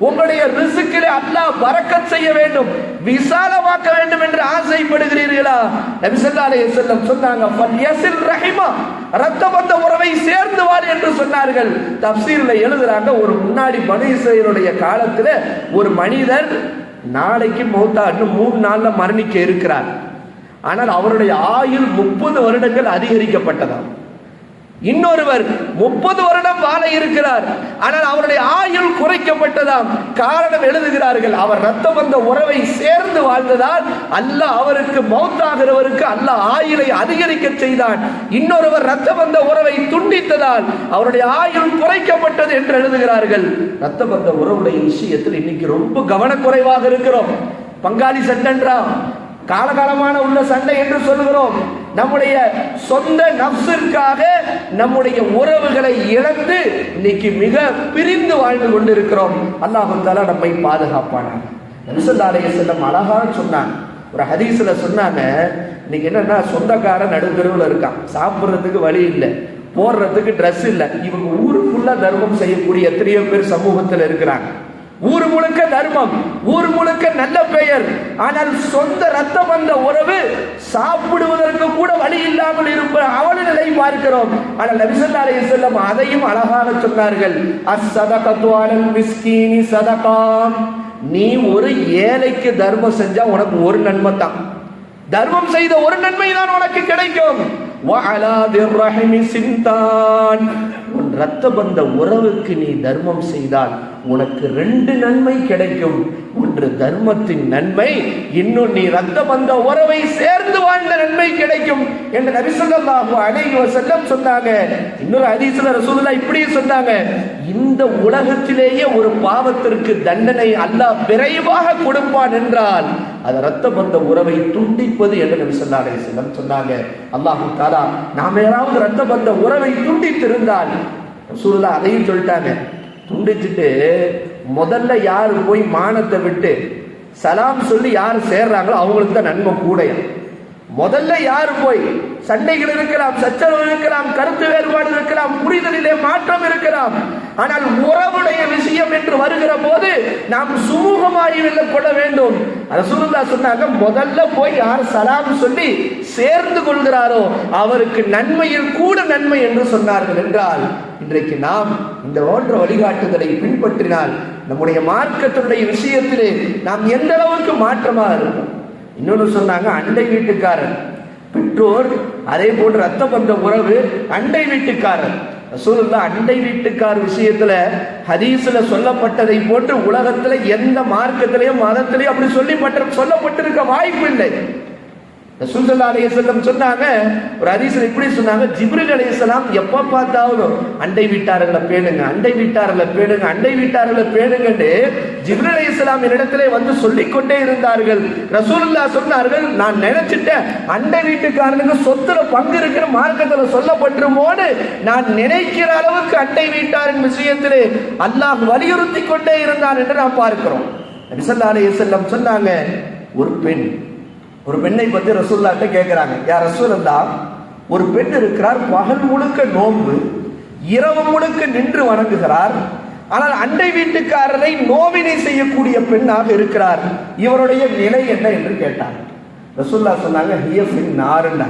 Speaker 1: உங்களுடைய ரிஸ்கிலே அல்லாஹ் பரக்கத் செய்ய வேண்டும், விசாலமாக்க வேண்டும் என்று ஆசைப்படுகிறீர்களா? நபி ஸல்லல்லாஹு அலைஹி வஸல்லம் சொன்னாங்க, ஃபல்யஸில் ரஹிமா, இரத்த பந்த உறவை சேர்ந்து வாழ என்று சொன்னார்கள். தஃப்சீர்ல எழுதுறாங்க, ஒரு முன்னாடி பனி இஸ்ராயீலுடைய காலத்துல ஒரு மனிதர் நாளைக்கு மௌத்தா இன்னும் 3 நாள்ல மரணிக்க இருக்கிறார். ஆனால் அவருடைய ஆயுள் 30 வருடங்கள் அதிகரிக்கப்பட்டதாம். இன்னொருவர் 30 வருடம் வாழ இருக்கிறார், ஆனால் அவருடைய ஆயுள் குறைக்கப்பட்டதாம். காரணம் எழுதுகிறார்கள், அவர் இரத்த பந்த உறவை சேர்ந்து வாழ்ந்ததால் அல்லாஹ் அவருக்கு மௌத்தாகிறவருக்கு அல்லாஹ் ஆயுளை அதிகரிக்க செய்தான். இன்னொருவர் இரத்த பந்த உறவை துண்டித்ததால் அவருடைய ஆயுள் குறைக்கப்பட்டது என்று எழுதுகிறார்கள். இரத்த பந்த உறவுடைய விஷயத்தில் இன்னைக்கு ரொம்ப கவனக்குறைவாக இருக்கிறோம். பங்காளி சண்டன்றா, காலகாலமான உள்ள சண்டை என்று சொல்லுகிறோம். நம்முடைய சொந்த நப்சிற்காக நம்முடைய உறவுகளை இழந்து இன்னைக்கு மிக பிரிந்து வாழ்ந்து கொண்டிருக்கிறோம். அல்லாஹ் தஆலா நம்மை பாதுகாப்பானாங்க. நபி ஸல்லல்லாஹு அலைஹி வஸல்லம் அழகாக சொன்னாங்க, ஒரு ஹதீஸ்ல சொன்னாங்க, இன்னைக்கு என்னன்னா சொந்தக்காரன் நடுத்தெருவில் இருக்கான், சாப்பிட்றதுக்கு வழி இல்லை, போடுறதுக்கு ட்ரெஸ் இல்லை, இவங்க ஊரு ஃபுல்லா தர்மம் செய்யக்கூடிய எத்தனையோ பேர் சமூகத்தில் இருக்கிறாங்க. ஊர் முழுக்க தர்மம், ஊர் முழுக்க நல்ல பெயர், ஆனால் சொந்த ரத்த பந்த உறவு சாப்பிடுவதற்கு கூட வழி இல்லாமல் இருப்ப அவல நிலை பார்க்கிறோம். ஆனால் நபி ஸல்லல்லாஹு அலைஹி வஸல்லம் அதையும் அழகாக சொன்னார்கள், அஸ்ஸதகத்து அலல் மிஸ்கீனி ஸதகா, நீ ஒரு ஏழைக்கு தர்மம் செஞ்சா உனக்கு ஒரு நன்மை தான், தர்மம் செய்த ஒரு நன்மை தான் உனக்கு கிடைக்கும். வஅலா திர்ரஹிமி சின்தான், உன் இரத்த பந்த உறவுக்கு நீ தர்மம் செய்தால் உனக்கு 2 நன்மை கிடைக்கும். ஒன்று தர்மத்தின் நன்மை, இன்னும் நீ இரத்த பந்த உறவை சேர்ந்து வாழ்ந்த நன்மை கிடைக்கும் என்று நபி ஸல்லல்லாஹு அலைஹி வஸல்லம் சொன்னாங்க. இன்னொரு ஹதீஸ்ல ரசூலுல்லாஹ் இப்படி சொன்னாங்க, இந்த உலகத்திலேயே ஒரு பாவத்திற்கு தண்டனை அல்லாஹ் விரைவாக கொடுப்பான் என்றால் அது இரத்த பந்த உறவை துண்டிப்பது என்று நபி ஸல்லல்லாஹு அலைஹி வஸல்லம் சொன்னாங்க. அல்லாஹ் தஆலா நாம் யாராவது இரத்த பந்த உறவை துண்டித்திருந்தால் ரசூலுல்லாஹ் அதையும் சொல்லிட்டாங்க. துண்டிச்சுட்டு முதல்ல யாரு போய் மானத்தை விட்டு சலாம் சொல்லி யார் சேர்றாங்களோ அவங்களுக்கு தான் நன்மை கூடையும். முதல்ல யாரு போய், சண்டைகள் இருக்கலாம், சச்சரவு இருக்கலாம், கருத்து வேறுபாடு இருக்கலாம், புரிதலிலே மாற்றம் இருக்கலாம், ஆனால் உறவுடைய விஷயம் என்று வருகிற போது நாம் சுமூகமாகி கொள்ள வேண்டும். ரசூலுல்லாஹ் சொன்னாங்க, முதல்ல போய் யார் சலாம் சொல்லி சேர்ந்து கொள்கிறாரோ அவருக்கு நன்மையில் கூட நன்மை என்று சொன்னார்கள். என்றால் இன்றைக்கு நாம் இந்த போன்ற வழிகாட்டுதலை பின்பற்றினால் நம்முடைய மார்க்கத்தினுடைய விஷயத்திலே நாம் எந்த அளவுக்கு மாற்றமாக இருக்கும். இன்னொன்று சொன்னாங்க, அண்டை வீட்டுக்காரர் பெற்றோர், அதே போன்று ரத்த பந்த உறவு, அண்டை வீட்டுக்காரர். ரசூலுல்லாஹ் அண்டை வீட்டுக்கார விஷயத்துல ஹதீஸ்ல சொல்லப்பட்டதை போன்று உலகத்துல எந்த மார்க்கத்திலையும் மதத்திலையும் அப்படி சொல்லப்பட்டிருக்க வாய்ப்பு இல்லை. ரசூல் ஸல்லல்லாஹு அலைஹி வஸல்லம் சொன்னாங்க, ஒரு ஹதீஸ்ல இப்படி சொன்னாங்க, ஜிப்ரீல் அலைஹிஸ்ஸலாம் எப்ப பார்த்தாலும் அண்டை வீட்டார்களை பேணுங்க, அண்டை வீட்டார்களை பேணுங்க, அண்டை வீட்டார்களை பேணுங்கன்னு ஜிப்ரீல் அலைஹிஸ்ஸலாம் என்னிடத்திலே வந்து சொல்லிக்கொண்டே இருந்தார்கள். ரசூலுல்லாஹ் சொன்னார்கள், நான் நினைச்சிட்டேன் அண்டை வீட்டுக்காரனுக்கு சொத்துல பங்கு இருக்கிற மார்க்கத்துல சொல்லப்பட்டிருமோன்னு நான் நினைக்கிற அளவுக்கு அண்டை வீட்டாரின் விஷயத்திலே அல்லாஹ் வலியுறுத்தி கொண்டே இருந்தான் என்று நாம் பார்க்கிறோம். நபி ஸல்லல்லாஹு அலைஹி வஸல்லம் சொன்னாங்க, ஒரு பெண்ணை பத்தி ரசூலுல்லாஹ்ட்ட கேட்கிறாங்க, யார் ரசூலல்லாஹ், ஒரு பெண் இருக்கிறார், பகல் முழுக்க நோன்பு, இரவு முழுக்க நின்று வணங்குகிறார், ஆனால் அண்டை வீட்டுக்காரரை நோவினை செய்யக்கூடிய பெண்ணாக இருக்கிறார், இவருடைய நிலை என்ன என்று கேட்டார். ரசூலுல்லாஹ் சொன்னாங்க, ஹிய ஃபின் நார்னா,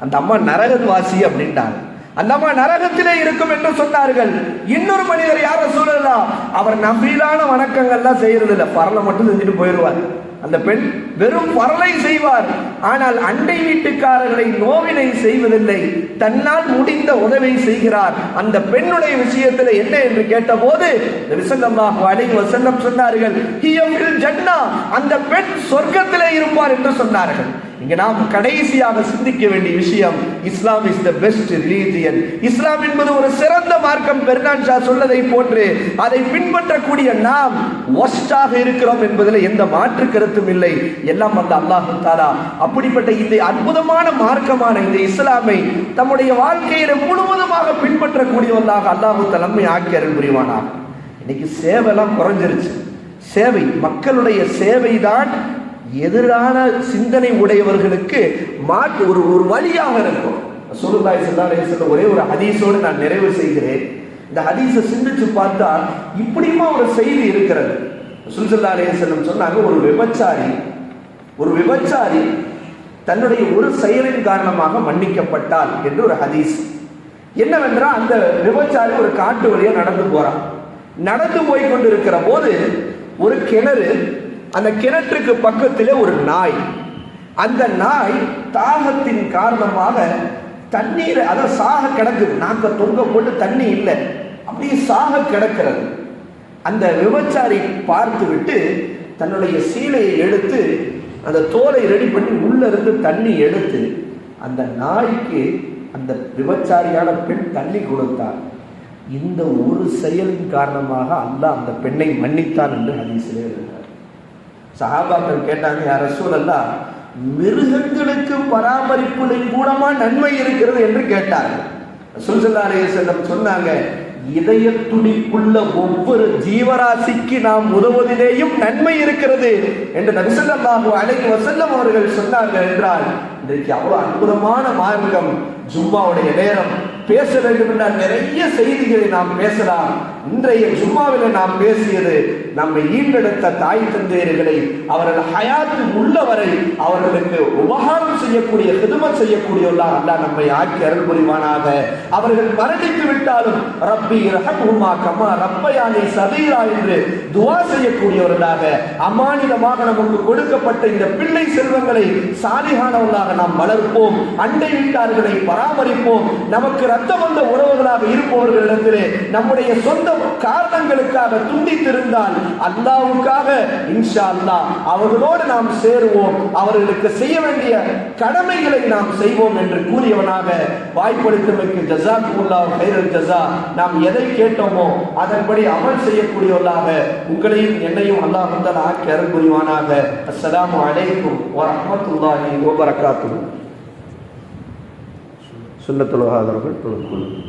Speaker 1: அந்த அம்மா நரகவாசி அப்படின்ட்டாங்க. அந்த அம்மா நரகத்திலே இருக்கும் என்று சொன்னார்கள். இன்னொரு மனிதர் யார் ரசூலுல்லாஹ், அவர் நஃபீலான வணக்கங்கள்லாம் செய்யறது இல்லை, பரலை மட்டும் செஞ்சுட்டு போயிடுவார். அந்த பெண் வெறும் பரலை செய்வார், ஆனால் அண்டை வீட்டுக்காரர்களை நோவினை செய்வதில்லை, தன்னால் முடிந்த உதவி செய்கிறார். அந்த பெண்ணுடைய விஷயத்தில் என்ன என்று கேட்டபோது நபி ஸல்லல்லாஹு அலைஹி வஸல்லம் சொன்னார்கள், ஹிய ஃபில் ஜன்னah, அந்த பெண் சொர்க்கத்திலே இருப்பார் என்று சொன்னார்கள். இங்க நாம் கடைசியாக சிந்திக்க வேண்டிய விஷயம், இஸ்லாம் இஸ் தி பெஸ்ட் ரிலிஜியன். இஸ்லாம் என்பது ஒரு சிறந்த மார்க்கம். பெர்னான் ஷா சொல்லதை போன்று அதை பின்பற்றக்கூடிய நாம் வஸ்டாக இருக்கிறோம் என்பதில் எந்த மாற்று கருத்தும் இல்லை. எல்லாம் வந்த அல்லாஹ் தஆலா அப்படிப்பட்ட இந்த அற்புதமான மார்க்கமான இந்த இஸ்லாமை தம்முடைய வாழ்க்கையில முழுவதுமாக பின்பற்றக்கூடியவர்களாக அல்லாஹ் தஆலா நம்மை ஆக்கி அருள் புரிவானாக. இன்னைக்கு சேவைலாம் குறைஞ்சிருச்சு. சேவை, மக்களுடைய சேவை தான் எதிரான சிந்தனை உடையவர்களுக்கு ஒரு வழியாக இருக்கும். ரசூலுல்லாஹி ஸல்லல்லாஹு அலைஹி வஸல்லம் ஒரே ஒரு ஹதீஸோடு நான் நிறைவு செய்கிறேன். இந்த ஹதீஸை சிந்திச்சு பார்த்தா இப்படியுமா ஒரு செய்தி இருக்கிறது. ரசூல் ஸல்லல்லாஹு அலைஹி வஸல்லம் சொன்னாங்க, ஒரு விபச்சாரி தன்னுடைய ஒரு செயலின் காரணமாக மன்னிக்கப்பட்டால் என்று ஒரு ஹதீஸ். என்னவென்றால், அந்த விபச்சாரி ஒரு காட்டு வழியா நடந்து போறான். நடந்து போய் கொண்டிருக்கிற போது ஒரு கிணறு, அந்த கிணற்றுக்கு பக்கத்திலே ஒரு நாய். அந்த நாய் தாகத்தின் காரணமாக தண்ணீரை, அதை சாக கிடக்குது, நாக்க தொங்க போட்டு தண்ணி இல்லை, அப்படியே சாக கிடக்கிறது. அந்த விபச்சாரி பார்த்து விட்டு தன்னுடைய சீலையை எடுத்து அந்த தோலை ரெடி பண்ணி உள்ள இருந்து தண்ணி எடுத்து அந்த நாய்க்கு அந்த விபச்சாரியான பெண் தண்ணி கொடுத்தார். இந்த ஒரு செயலின் காரணமாக அல்லாஹ் அந்த பெண்ணை மன்னித்தான் என்று ஹதீஸிலே இருக்கிறார். சஹாபாக்கள் கேட்டாங்க, யார் ரசூலல்லாஹ், மிருகங்களுக்கு பராமரிப்புடன் கூடமா நன்மை இருக்கிறது என்று கேட்டார்கள். ரசூல் ஸல்லல்லாஹு அலைஹி வஸல்லம் சொன்னாங்க, இதய துடிப்புள்ள ஒவ்வொரு ஜீவராசிக்கு நாம் உதவுவதிலேயும் நன்மை இருக்கிறது என்று நபி ஸல்லல்லாஹு அலைஹி வஸல்லம் அவர்கள் சொன்னார்கள். என்றால் இன்றைக்கு அவ்வளவு அற்புதமான மார்க்கம். ஜும்மாவுடைய நேரம், பேச வேண்டும் என்றால் நிறைய செய்திகளை நாம் பேசலாம். இன்றைய ஜும்மாவில் நாம் பேசியது நம்மை ஈண்டெடுத்த தாய் தந்தையர்களை அவர்கள் ஹயாத்து உள்ளவரை அவர்களுக்கு உபகாரம் செய்யக்கூடிய, ஹிதுமத் செய்யக்கூடியவர்களாக அல்லாஹ் நம்மை ஆக்கி அருள் புரிவானாக. அவர்கள் மரணித்து விட்டாலும் ரப்பி இரஹம்ஹுமா கமா ரப்பயானி சகீரா என்று துஆ செய்யக்கூடியவர்களாக, அமானிதமாக நமக்கு கொடுக்கப்பட்ட இந்த பிள்ளை செல்வங்களை சாலிஹானவர்களாக நாம் வளர்ப்போம். அண்டை வீட்டார்களை பராமரிப்போம். நமக்கு ரத்த வந்த உறவுகளாக இருப்பவர்களிடத்திலே நம்முடைய சொந்த காரணங்களுக்காக துண்டித்திருந்தால் அல்லாஹ்வுக்காக இன்ஷா அல்லாஹ் அவர்களோடு நாம் சேருவோம். அவர்களுக்கு செய்ய வேண்டிய கடமைகளை நாம் செய்வோம் என்று கூறியவனாக வாய்ப்படுத்தமைக்கு ஜஸாக்குமுல்லாஹ் கைரல் ஜஸா. நாம் எதை கேட்டோமோ அதன்படி அமல் செய்யக்கூடியவர்களாக உங்களையும் என்னையும் அல்லாஹ் தஆலா ஆக்கி அருள் புரிவானாக. அஸ்ஸலாமு அலைக்கும் வரஹ்மத்துல்லாஹி வபரகாத்துஹு. சுன்னத்துல் வஹாதர்கள் தொழுது.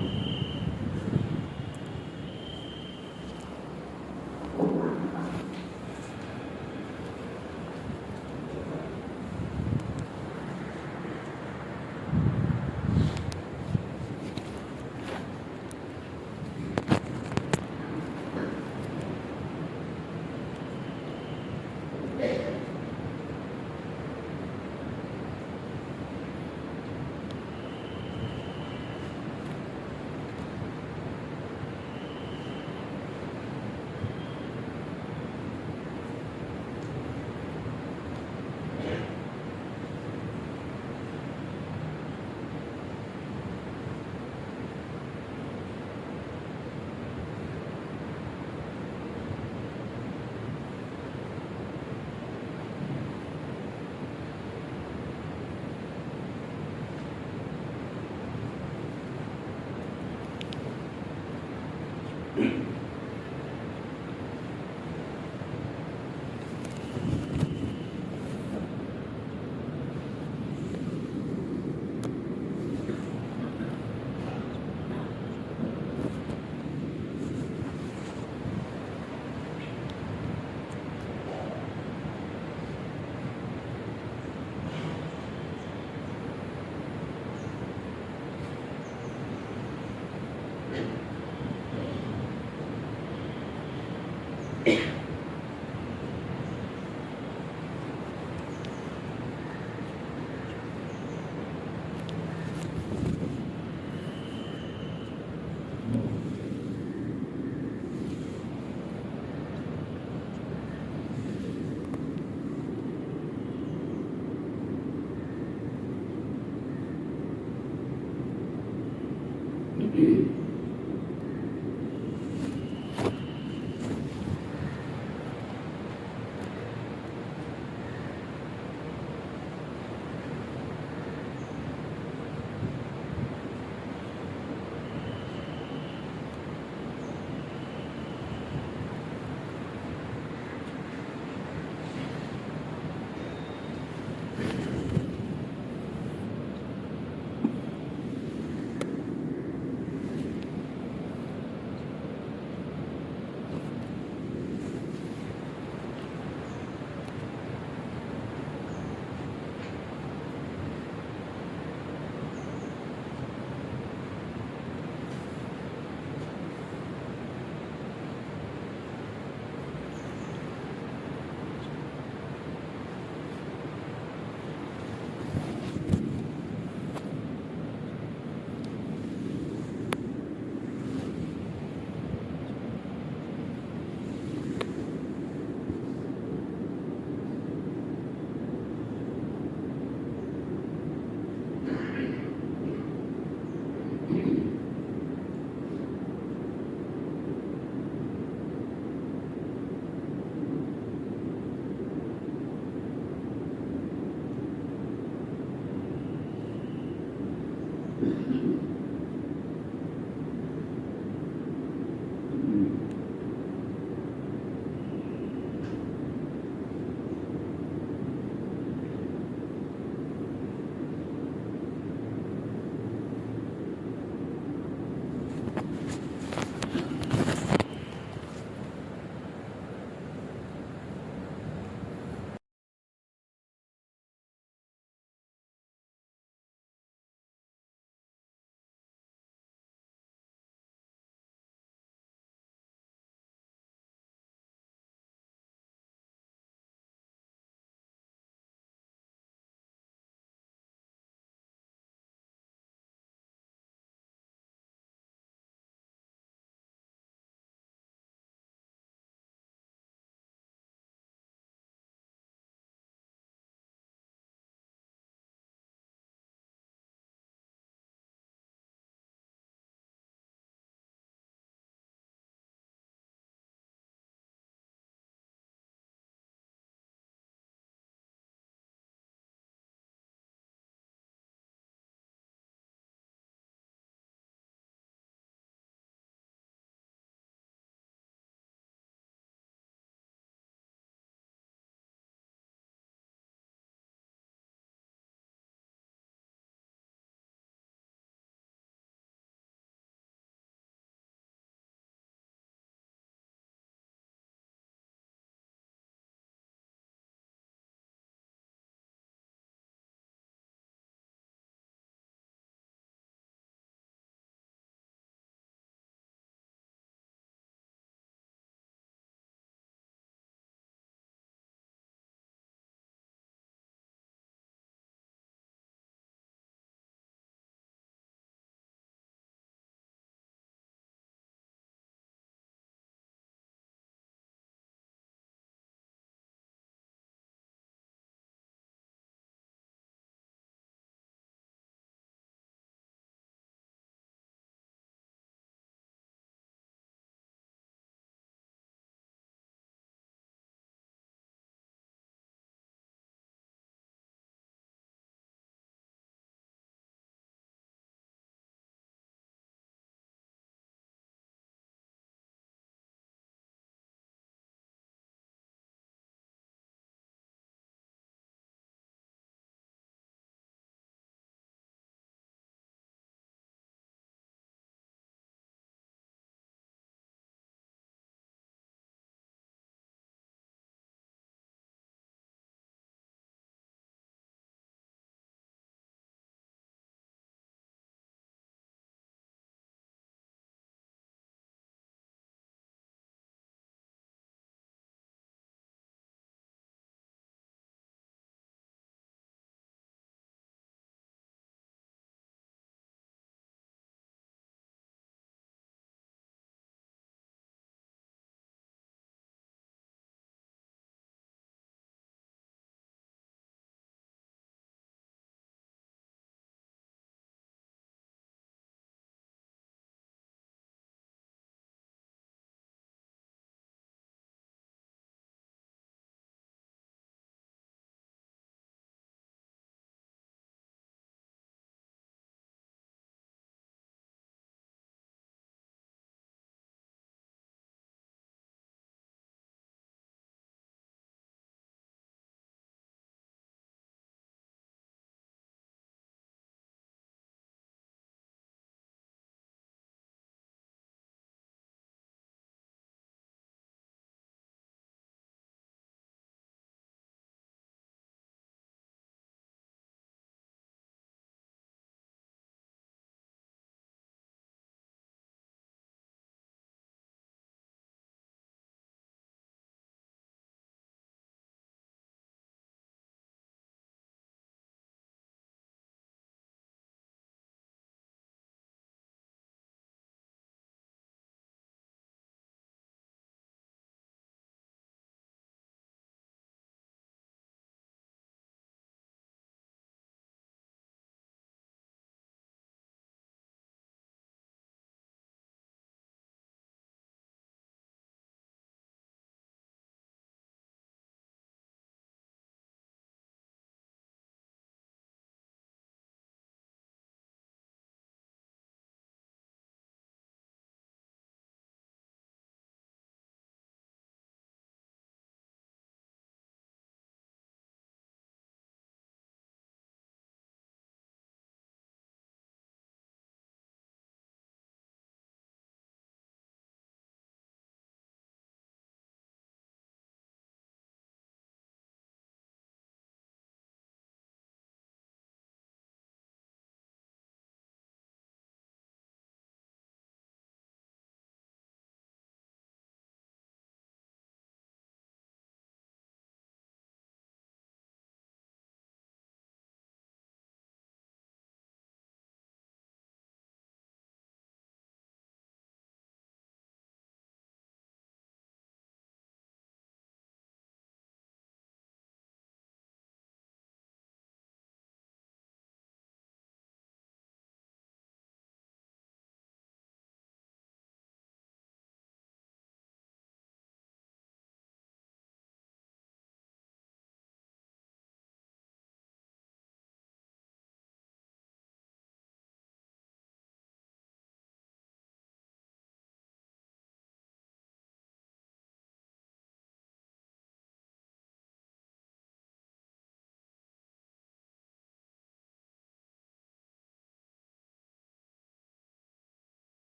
Speaker 2: you.